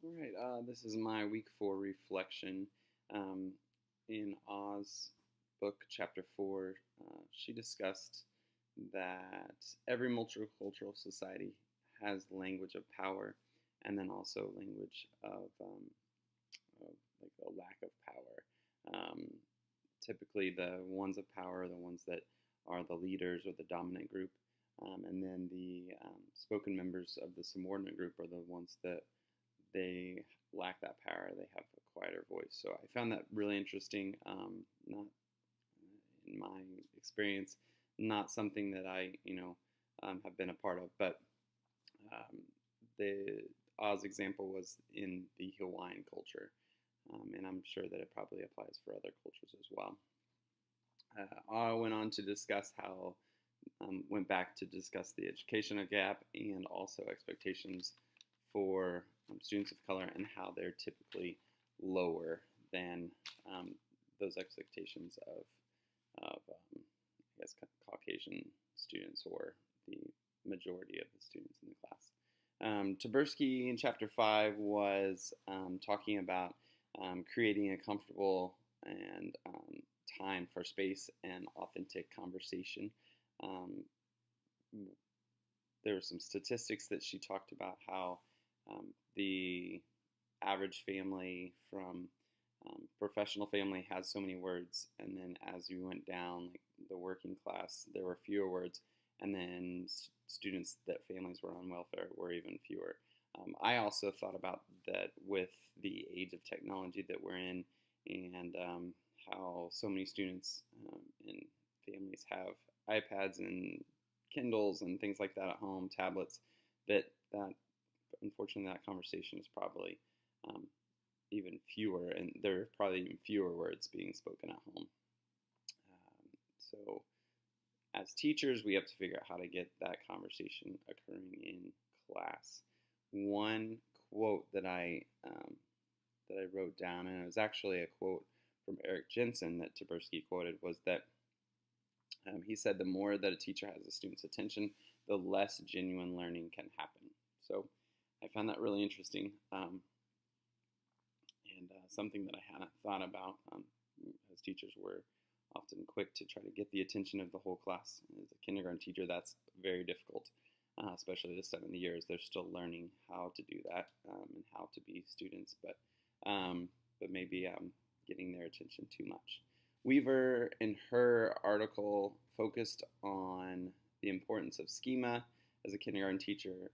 All right, this is my week 4 reflection. Um, in Oz book, chapter 4, she discussed that every multicultural society has language of power and then also language of like a lack of power. Typically, the ones of power are the ones that are the leaders or the dominant group, and then the spoken members of the subordinate group are the ones that they lack that power. They have a quieter voice. So I found that really interesting. Not in my experience, not something that I have been a part of. But um, the Oz example was in the Hawaiian culture, and I'm sure that it probably applies for other cultures as well. I went on to discuss how went back to discuss the educational gap and also expectations for students of color and how they're typically lower than um, those expectations of I guess Caucasian students or the majority of the students in the class. Tversky in chapter 5 was talking about creating a comfortable and time for space and authentic conversation. Um, there were some statistics that she talked about how the average family from professional family has so many words, and then as you went down, like the working class, there were fewer words, and then students that families were on welfare were even fewer. I also thought about that with the age of technology that we're in, and how so many students and families have iPads and Kindles and things like that at home, tablets, that unfortunately that conversation is probably um, even fewer, and there are probably even fewer words being spoken at home. So as teachers, we have to figure out how to get that conversation occurring in class. One quote that I wrote down, and it was actually a quote from Eric Jensen that Tversky quoted, was that he said, "The more that a teacher has a student's attention, the less genuine learning can happen." So I found that really interesting, and something that I hadn't thought about. As teachers, we're often quick to try to get the attention of the whole class. As a kindergarten teacher, that's very difficult, especially this time of the year as they're still learning how to do that and how to be students. But maybe getting their attention too much. Weaver, in her article, focused on the importance of schema as a kindergarten teacher.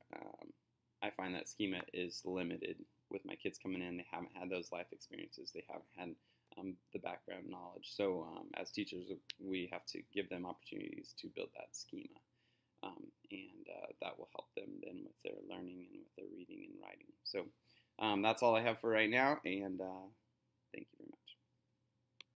I find that schema is limited with my kids coming in. They haven't had those life experiences. They haven't had the background knowledge. So as teachers, we have to give them opportunities to build that schema. And that will help them then with their learning and with their reading and writing. So that's all I have for right now. And